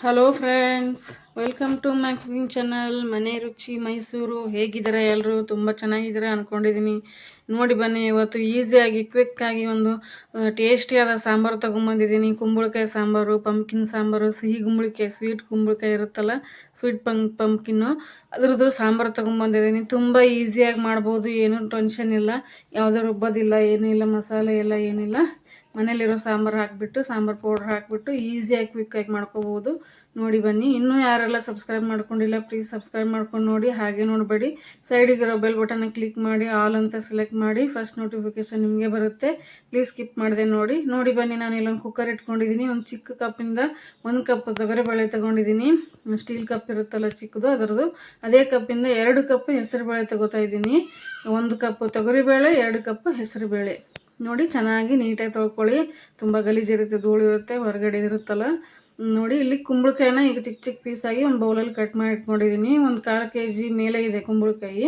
Hello friends, welcome to my cooking channel ಮನೆ ರುಚಿ ಮೈಸೂರು. ಹೇಗಿದ್ದಾರೆ ಎಲ್ಲರೂ? ತುಂಬ ಚೆನ್ನಾಗಿದ್ದಾರೆ ಅಂದ್ಕೊಂಡಿದ್ದೀನಿ. ನೋಡಿ ಬನ್ನಿ, ಇವತ್ತು ಈಸಿಯಾಗಿ ಕ್ವಿಕ್ಕಾಗಿ ಒಂದು ಟೇಸ್ಟಿಯಾದ ಸಾಂಬಾರು ತೊಗೊಂಬಂದಿದ್ದೀನಿ. ಕುಂಬಳಕಾಯಿ ಸಾಂಬಾರು, ಪಂಪ್ಕಿನ್ ಸಾಂಬಾರು, ಸಿಹಿ ಕುಂಬಳಕಾಯಿ, ಸ್ವೀಟ್ ಕುಂಬಳಕಾಯಿ ಇರುತ್ತಲ್ಲ, ಸ್ವೀಟ್ ಪಂಪ್ಕಿನ್ನು, ಅದ್ರದ್ದು ಸಾಂಬಾರು ತೊಗೊಂಬಂದಿದ್ದೀನಿ. ತುಂಬ ಈಸಿಯಾಗಿ ಮಾಡ್ಬೋದು, ಏನೂ ಟೆನ್ಷನ್ ಇಲ್ಲ, ಯಾವುದೋ ರುಬ್ಬೋದಿಲ್ಲ, ಏನೂ ಇಲ್ಲ, ಮಸಾಲೆ ಎಲ್ಲ ಏನಿಲ್ಲ. ಮನೇಲಿರೋ ಸಾಂಬಾರು ಹಾಕಿಬಿಟ್ಟು, ಸಾಂಬಾರು ಪೌಡ್ರ್ ಹಾಕಿಬಿಟ್ಟು ಈಸಿಯಾಗಿ ಕ್ವಿಕ್ಕಾಗಿ ಮಾಡ್ಕೋಬೋದು. ನೋಡಿ ಬನ್ನಿ. ಇನ್ನೂ ಯಾರೆಲ್ಲ ಸಬ್ಸ್ಕ್ರೈಬ್ ಮಾಡ್ಕೊಂಡಿಲ್ಲ ಪ್ಲೀಸ್ ಸಬ್ಸ್ಕ್ರೈಬ್ ಮಾಡ್ಕೊಂಡು ನೋಡಿ. ಹಾಗೆ ನೋಡಬೇಡಿ, ಸೈಡಿಗಿರೋ ಬೆಲ್ ಬಟನ್ನ ಕ್ಲಿಕ್ ಮಾಡಿ, ಆಲ್ ಅಂತ ಸೆಲೆಕ್ಟ್ ಮಾಡಿ, ಫಸ್ಟ್ ನೋಟಿಫಿಕೇಷನ್ ನಿಮಗೆ ಬರುತ್ತೆ. ಪ್ಲೀಸ್ ಸ್ಕಿಪ್ ಮಾಡಿದೆ ನೋಡಿ ಬನ್ನಿ. ನಾನು ಇಲ್ಲೊಂದು ಕುಕ್ಕರ್ ಇಟ್ಕೊಂಡಿದ್ದೀನಿ. ಒಂದು ಚಿಕ್ಕ ಕಪ್ಪಿಂದ 1 ಕಪ್ ತೊಗರಿಬೇಳೆ ತೊಗೊಂಡಿದ್ದೀನಿ. ಸ್ಟೀಲ್ ಕಪ್ ಇರುತ್ತಲ್ಲ ಚಿಕ್ಕದು, ಅದರದ್ದು ಅದೇ ಕಪ್ಪಿಂದ 2 ಕಪ್ ಹೆಸರುಬೇಳೆ ತೊಗೋತಾ ಇದ್ದೀನಿ. 1 ಕಪ್ ತೊಗರಿಬೇಳೆ, 2 ಕಪ್ ಹೆಸರುಬೇಳೆ. ನೋಡಿ, ಚೆನ್ನಾಗಿ ನೀಟಾಗಿ ತೊಳ್ಕೊಳ್ಳಿ. ತುಂಬ ಗಲೀಜಿರುತ್ತೆ, ಧೂಳು ಇರುತ್ತೆ, ಹೊರಗಡೆ ಇರುತ್ತಲ್ಲ. ನೋಡಿ, ಇಲ್ಲಿ ಕುಂಬಳಕಾಯಿನ ಈಗ ಚಿಕ್ಕ ಚಿಕ್ಕ ಪೀಸಾಗಿ ಒಂದು ಬೌಲಲ್ಲಿ ಕಟ್ ಮಾಡಿ ಇಟ್ಕೊಂಡಿದ್ದೀನಿ. ಒಂದು 1/4 kg ಮೇಲೆ ಇದೆ ಕುಂಬಳಕಾಯಿ.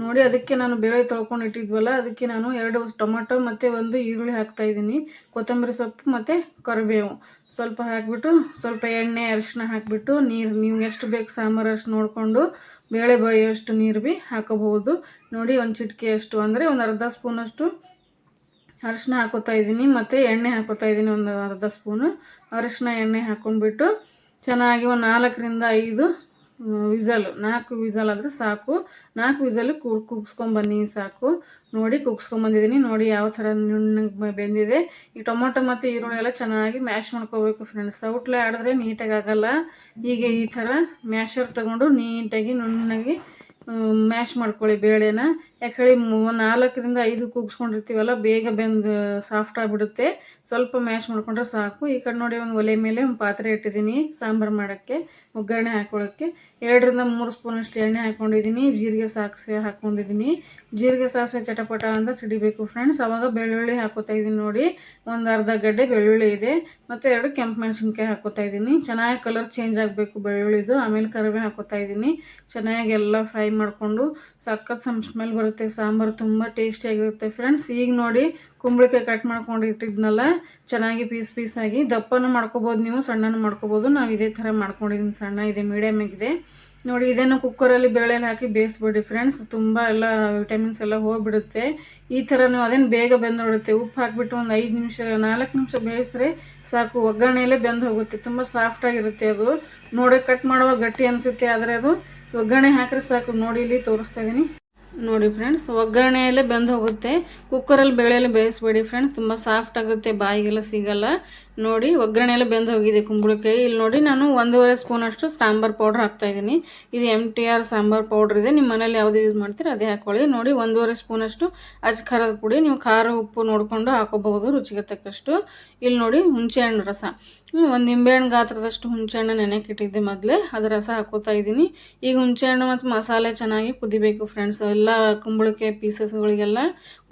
ನೋಡಿ, ಅದಕ್ಕೆ ನಾನು ಬೇಳೆ ತೊಳ್ಕೊಂಡು ಇಟ್ಟಿದ್ವಲ್ಲ, ಅದಕ್ಕೆ ನಾನು 2 ಟೊಮೆಟೊ ಮತ್ತು 1 ಈರುಳ್ಳಿ ಹಾಕ್ತಾಯಿದ್ದೀನಿ. ಕೊತ್ತಂಬರಿ ಸೊಪ್ಪು ಮತ್ತು ಕರಿಬೇವು ಸ್ವಲ್ಪ ಹಾಕಿಬಿಟ್ಟು, ಸ್ವಲ್ಪ ಎಣ್ಣೆ, ಅರಿಶಿನ ಹಾಕಿಬಿಟ್ಟು, ನೀರು ನೀವು ಎಷ್ಟು ಬೇಕು ಸಾಂಬಾರು ಅಷ್ಟು ನೋಡಿಕೊಂಡು, ಬೇಳೆ ಬೇಯೋಷ್ಟು ನೀರು ಭೀ ಹಾಕೋಬಹುದು. ನೋಡಿ, ಒಂದು ಚಿಟಿಕೆಯಷ್ಟು ಅಂದರೆ ಒಂದು ಅರ್ಧ ಸ್ಪೂನಷ್ಟು ಅರಿಶಿನ ಹಾಕೋತಾ ಇದ್ದೀನಿ, ಮತ್ತು ಎಣ್ಣೆ ಹಾಕೋತಾ ಇದ್ದೀನಿ. ಒಂದು ಅರ್ಧ ಸ್ಪೂನು ಅರಿಶಿನ ಎಣ್ಣೆ ಹಾಕ್ಕೊಂಡ್ಬಿಟ್ಟು ಚೆನ್ನಾಗಿ ಒಂದು 4ರಿಂದ 5 ವಿಸಲು, 4 ವಿಸಲ್ ಆದರೆ ಸಾಕು. 4 ವಿಸಲು ಕುಗ್ಸ್ಕೊಂಬನ್ನಿ ಸಾಕು. ನೋಡಿ, ಕುಗ್ಸ್ಕೊಂಬಂದಿದ್ದೀನಿ. ನೋಡಿ ಯಾವ ಥರ ನುಣ್ಣಗೆ ಬೆಂದಿದೆ. ಈ ಟೊಮೊಟೊ ಮತ್ತು ಈರುಳ್ಳಿ ಎಲ್ಲ ಚೆನ್ನಾಗಿ ಮ್ಯಾಶ್ ಮಾಡ್ಕೋಬೇಕು ಫ್ರೆಂಡ್ಸ್. ಸೌಟ್ಲೆ ಆಡಿದ್ರೆ ನೀಟಾಗಿ ಆಗೋಲ್ಲ. ಹೀಗೆ ಈ ಥರ ಮ್ಯಾಶರ್ ತೊಗೊಂಡು ನೀಟಾಗಿ ನುಣ್ಣಗೆ ಮ್ಯಾಶ್ ಮಾಡ್ಕೊಳ್ಳಿ ಬೇಳೆನ. ಯಾಕೇಳಿ 4ರಿಂದ 5 ಕೂಗಿಸ್ಕೊಂಡಿರ್ತೀವಲ್ಲ, ಬೇಗ ಬೆಂದು ಸಾಫ್ಟ್ ಆಗಿಬಿಡುತ್ತೆ. ಸ್ವಲ್ಪ ಮ್ಯಾಶ್ ಮಾಡ್ಕೊಂಡ್ರೆ ಸಾಕು. ಈ ಕಡೆ ನೋಡಿ, ಒಂದು ಒಲೆ ಮೇಲೆ ಒಂದು ಪಾತ್ರೆ ಇಟ್ಟಿದ್ದೀನಿ ಸಾಂಬಾರು ಮಾಡೋಕ್ಕೆ, ಒಗ್ಗರಣೆ ಹಾಕ್ಕೊಳ್ಳೋಕ್ಕೆ. 2ರಿಂದ 3 ಸ್ಪೂನಷ್ಟು ಎಣ್ಣೆ ಹಾಕ್ಕೊಂಡಿದ್ದೀನಿ. ಜೀರಿಗೆ ಸಾಸಿವೆ ಹಾಕ್ಕೊಂಡಿದ್ದೀನಿ. ಜೀರಿಗೆ ಸಾಸಿವೆ ಚಟಪಟ ಅಂತ ಸಿಡಿಬೇಕು ಫ್ರೆಂಡ್ಸ್. ಆವಾಗ ಬೆಳ್ಳುಳ್ಳಿ ಹಾಕೋತಾ ಇದ್ದೀನಿ. ನೋಡಿ, ಒಂದು ಅರ್ಧ ಗಡ್ಡೆ ಬೆಳ್ಳುಳ್ಳಿ ಇದೆ, ಮತ್ತು 2 ಕೆಂಪು ಮೆಣಸಿನ್ಕಾಯಿ ಹಾಕೋತಾ ಇದ್ದೀನಿ. ಚೆನ್ನಾಗಿ ಕಲರ್ ಚೇಂಜ್ ಆಗಬೇಕು ಬೆಳ್ಳುಳ್ಳಿದು. ಆಮೇಲೆ ಕರಿಬೇವು ಹಾಕೋತಾ ಇದ್ದೀನಿ. ಚೆನ್ನಾಗಿ ಎಲ್ಲ ಫ್ರೈ ಮಾಡಿಕೊಂಡು ಸಖತ್ ಸ್ಮೆಲ್ ಬರುತ್ತೆ. ಸಾಂಬಾರು ತುಂಬ ಟೇಸ್ಟಿಯಾಗಿರುತ್ತೆ ಫ್ರೆಂಡ್ಸ್. ಈಗ ನೋಡಿ, ಕುಂಬಳಕಾಯಿ ಕಟ್ ಮಾಡ್ಕೊಂಡು ಇಟ್ಟಿದ್ನಲ್ಲ, ಚೆನ್ನಾಗಿ ಪೀಸಾಗಿ ದಪ್ಪನೂ ಮಾಡ್ಕೋಬೋದು, ನೀವು ಸಣ್ಣನೂ ಮಾಡ್ಕೋಬೋದು. ನಾವು ಇದೇ ಥರ ಮಾಡ್ಕೊಂಡಿದ್ದೀನಿ. ಸಣ್ಣ ಇದೆ, ಮೀಡಿಯಮ್ ಆಗಿದೆ. ನೋಡಿ, ಇದನ್ನು ಕುಕ್ಕರಲ್ಲಿ ಬೇಳೆಲಿ ಹಾಕಿ ಬೇಯಿಸ್ಬಿಡಿ ಫ್ರೆಂಡ್ಸ್. ತುಂಬ ಎಲ್ಲ ವಿಟಮಿನ್ಸ್ ಎಲ್ಲ ಹೋಗಿಬಿಡುತ್ತೆ. ಈ ಥರ ನೀವು ಅದೇನು ಬೇಗ ಬೆಂದೋಡುತ್ತೆ. ಉಪ್ಪು ಹಾಕಿಬಿಟ್ಟು ಒಂದು 5 ನಿಮಿಷ 4 ನಿಮಿಷ ಬೇಯಿಸಿದ್ರೆ ಸಾಕು. ಒಗ್ಗರಣೆಯಲ್ಲೇ ಬೆಂದು ಹೋಗುತ್ತೆ. ತುಂಬ ಸಾಫ್ಟಾಗಿರುತ್ತೆ ಅದು. ನೋಡಿ, ಕಟ್ ಮಾಡುವಾಗ ಗಟ್ಟಿ ಅನಿಸುತ್ತೆ, ಆದರೆ ಅದು ಒಗ್ಗರಣೆ ಹಾಕಿದ್ರೆ ಸಾಕು. ನೋಡಿ, ಇಲ್ಲಿ ತೋರಿಸ್ತಾ ಇದ್ದೀನಿ. ನೋಡಿ ಫ್ರೆಂಡ್ಸ್, ಒಗ್ಗರಣೆಯಲ್ಲೇ ಬೆಂದು ಹೋಗುತ್ತೆ. ಕುಕ್ಕರಲ್ಲಿ ಬೇಳೆಲ್ಲ ಬೇಯಿಸ್ಬೇಡಿ ಫ್ರೆಂಡ್ಸ್, ತುಂಬ ಸಾಫ್ಟ್ ಆಗುತ್ತೆ, ಬಾಯಿಗೆಲ್ಲ ಸಿಗಲ್ಲ. ನೋಡಿ, ಒಗ್ಗರಣೆಯಲ್ಲೇ ಬೆಂದು ಹೋಗಿದೆ ಕುಂಬಳಕಾಯಿ. ಇಲ್ಲಿ ನೋಡಿ, ನಾನು 1.5 ಸ್ಪೂನಷ್ಟು ಸಾಂಬಾರು ಪೌಡ್ರ್ ಹಾಕ್ತಾಯಿದ್ದೀನಿ. ಇದು MTR ಸಾಂಬಾರು ಪೌಡ್ರ್ ಇದೆ. ನಿಮ್ಮ ಮನೇಲಿ ಯಾವುದು ಯೂಸ್ ಮಾಡ್ತೀರಿ ಅದೇ ಹಾಕ್ಕೊಳ್ಳಿ. ನೋಡಿ, 1.5 ಸ್ಪೂನಷ್ಟು ಖಾರದ ಪುಡಿ. ನೀವು ಖಾರ ಉಪ್ಪು ನೋಡಿಕೊಂಡು ಹಾಕೋಬಹುದು, ರುಚಿಗೆ ತಕ್ಕಷ್ಟು. ಇಲ್ಲಿ ನೋಡಿ, ಹುಣಸೆಹಣ್ಣು ರಸ, ಒಂದು ನಿಂಬೆಹಣ್ಣು ಗಾತ್ರದಷ್ಟು ಹುಣಸೆಹಣ್ಣು ನೆನೆಕಿಟ್ಟಿದ್ದೆ ಮೊದಲೇ, ಅದರ ರಸ ಹಾಕೋತಾ ಇದ್ದೀನಿ. ಈಗ ಹುಣಸೆಹಣ್ಣು ಮತ್ತು ಮಸಾಲೆ ಚೆನ್ನಾಗಿ ಕುದಿಬೇಕು ಫ್ರೆಂಡ್ಸ್. ಎಲ್ಲ ಕುಂಬಳಕಾಯಿ ಪೀಸಸ್ಗಳಿಗೆಲ್ಲ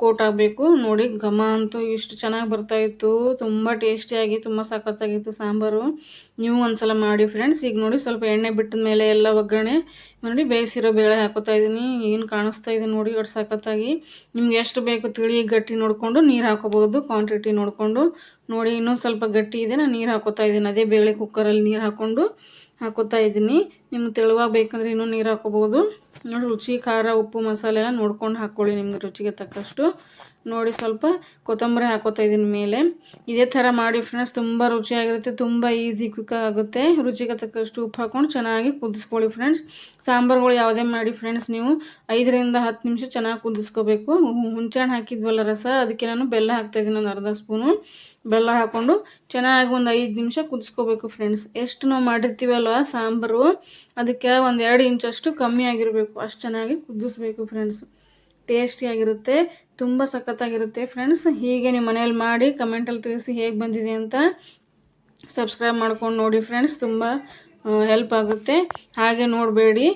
ಕೋಟ್ ಆಗಬೇಕು. ನೋಡಿ, ಘಮ ಅಂತೂ ಇಷ್ಟು ಚೆನ್ನಾಗಿ ಬರ್ತಾಯಿತ್ತು. ತುಂಬ ಟೇಸ್ಟಿಯಾಗಿ, ತುಂಬ ಸಖತ್ತಾಗಿತ್ತು ಸಾಂಬಾರು. ನೀವು ಒಂದ್ಸಲ ಮಾಡಿ ಫ್ರೆಂಡ್ಸ್. ಈಗ ನೋಡಿ, ಸ್ವಲ್ಪ ಎಣ್ಣೆ ಬಿಟ್ಟ ಮೇಲೆ ಎಲ್ಲ ಒಗ್ಗರಣೆ ನೋಡಿ ಬೇಯಿಸಿರೋ ಬೇಳೆ ಹಾಕೋತಾ ಇದ್ದೀನಿ. ಏನು ಕಾಣಿಸ್ತಾ ಇದೆ ನೋಡಿ, ಎಷ್ಟು ಸಖತ್ತಾಗಿ. ನಿಮ್ಗೆ ಎಷ್ಟು ಬೇಕು ತಿಳಿ ಗಟ್ಟಿ ನೋಡಿಕೊಂಡು ನೀರು ಹಾಕೋಬಹುದು, ಕ್ವಾಂಟಿಟಿ ನೋಡಿಕೊಂಡು. ನೋಡಿ, ಇನ್ನೂ ಸ್ವಲ್ಪ ಗಟ್ಟಿ ಇದೆ, ನಾನು ನೀರು ಹಾಕೋತಾ ಇದ್ದೀನಿ. ಅದೇ ಬೇಳೆ ಕುಕ್ಕರಲ್ಲಿ ನೀರು ಹಾಕೋತಾ ಇದ್ದೀನಿ. ನಿಮ್ಗೆ ತೆಳುವಾಗಿ ಬೇಕಂದ್ರೆ ಇನ್ನೂ ನೀರು ಹಾಕೋಬಹುದು. ನೋಡಿ, ರುಚಿ, ಖಾರ, ಉಪ್ಪು, ಮಸಾಲೆ ಎಲ್ಲ ನೋಡ್ಕೊಂಡು ಹಾಕ್ಕೊಳ್ಳಿ ನಿಮ್ಗೆ ರುಚಿಗೆ ತಕ್ಕಷ್ಟು. ನೋಡಿ, ಸ್ವಲ್ಪ ಕೊತ್ತಂಬರಿ ಹಾಕೋತಾ ಇದ್ದೀನಿ ಮೇಲೆ. ಇದೇ ಥರ ಮಾಡಿ ಫ್ರೆಂಡ್ಸ್, ತುಂಬ ರುಚಿಯಾಗಿರುತ್ತೆ, ತುಂಬ ಈಸಿ ಕ್ವಿಕ್ ಆಗುತ್ತೆ. ರುಚಿಗೆ ತಕ್ಕಷ್ಟು ಉಪ್ಪು ಹಾಕ್ಕೊಂಡು ಚೆನ್ನಾಗಿ ಕುದಿಸ್ಕೊಳ್ಳಿ ಫ್ರೆಂಡ್ಸ್. ಸಾಂಬಾರುಗಳು ಯಾವುದೇ ಮಾಡಿ ಫ್ರೆಂಡ್ಸ್, ನೀವು 5ರಿಂದ 10 ನಿಮಿಷ ಚೆನ್ನಾಗಿ ಕುದಿಸ್ಕೋಬೇಕು. ಹುಣಸೆಹಣ್ಣು ಹಾಕಿದ್ವಲ್ಲ ರಸ, ಅದಕ್ಕೆ ನಾನು ಬೆಲ್ಲ ಹಾಕ್ತಾಯಿದ್ದೀನಿ. ಒಂದು ಅರ್ಧ ಸ್ಪೂನು ಬೆಲ್ಲ ಹಾಕ್ಕೊಂಡು ಚೆನ್ನಾಗಿ ಒಂದು 5 ನಿಮಿಷ ಕುದಿಸ್ಕೋಬೇಕು ಫ್ರೆಂಡ್ಸ್. ಎಷ್ಟು ನಾವು ಮಾಡಿರ್ತೀವಲ್ವ ಸಾಂಬಾರು, ಅದಕ್ಕೆ ಒಂದು 2 ಇಂಚಷ್ಟು ಕಮ್ಮಿ ಆಗಿರಬೇಕು, ಅಷ್ಟು ಚೆನ್ನಾಗಿ ಕುದಿಸ್ಬೇಕು ಫ್ರೆಂಡ್ಸ್. ಟೇಸ್ಟಿಯಾಗಿರುತ್ತೆ, ತುಂಬ ಸಖತ್ತಾಗಿರುತ್ತೆ ಫ್ರೆಂಡ್ಸ್. ಹೀಗೆ ನಿಮ್ಮ ಮನೇಲಿ ಮಾಡಿ ಕಮೆಂಟಲ್ಲಿ ತಿಳಿಸಿ ಹೇಗೆ ಬಂದಿದೆ ಅಂತ. ಸಬ್ಸ್ಕ್ರೈಬ್ ಮಾಡ್ಕೊಂಡು ನೋಡಿ ಫ್ರೆಂಡ್ಸ್, ತುಂಬ ಹೆಲ್ಪ್ ಆಗುತ್ತೆ. ಹಾಗೆ ನೋಡಬೇಡಿ,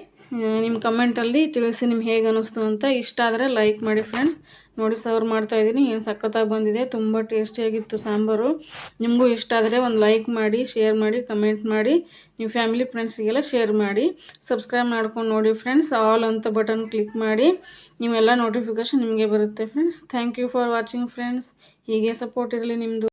ನಿಮ್ಮ ಕಮೆಂಟಲ್ಲಿ ತಿಳಿಸಿ ನಿಮ್ಗೆ ಹೇಗೆ ಅನ್ನಿಸ್ತು ಅಂತ. ಇಷ್ಟ ಆದರೆ ಲೈಕ್ ಮಾಡಿ ಫ್ರೆಂಡ್ಸ್. ನೋಡಿ, ಸರ್ವ್ ಮಾಡ್ತಾಯಿದ್ದೀನಿ. ಏನು ಸಖತ್ತಾಗಿ ಬಂದಿದೆ, ತುಂಬ ಟೇಸ್ಟಿಯಾಗಿತ್ತು ಸಾಂಬಾರು. ನಿಮಗೂ ಇಷ್ಟ ಆದರೆ ಒಂದು ಲೈಕ್ ಮಾಡಿ, ಶೇರ್ ಮಾಡಿ, ಕಮೆಂಟ್ ಮಾಡಿ, ನಿಮ್ಮ ಫ್ಯಾಮಿಲಿ ಫ್ರೆಂಡ್ಸಿಗೆಲ್ಲ ಶೇರ್ ಮಾಡಿ. ಸಬ್ಸ್ಕ್ರೈಬ್ ಮಾಡ್ಕೊಂಡು ನೋಡಿ ಫ್ರೆಂಡ್ಸ್. ಆಲ್ ಅಂತ ಬಟನ್ ಕ್ಲಿಕ್ ಮಾಡಿ, ನೀವೆಲ್ಲ ನೋಟಿಫಿಕೇಷನ್ ನಿಮಗೆ ಬರುತ್ತೆ friends. Thank you for watching friends. ಹೀಗೆ ಸಪೋರ್ಟ್ ಇರಲಿ ನಿಮ್ಮದು.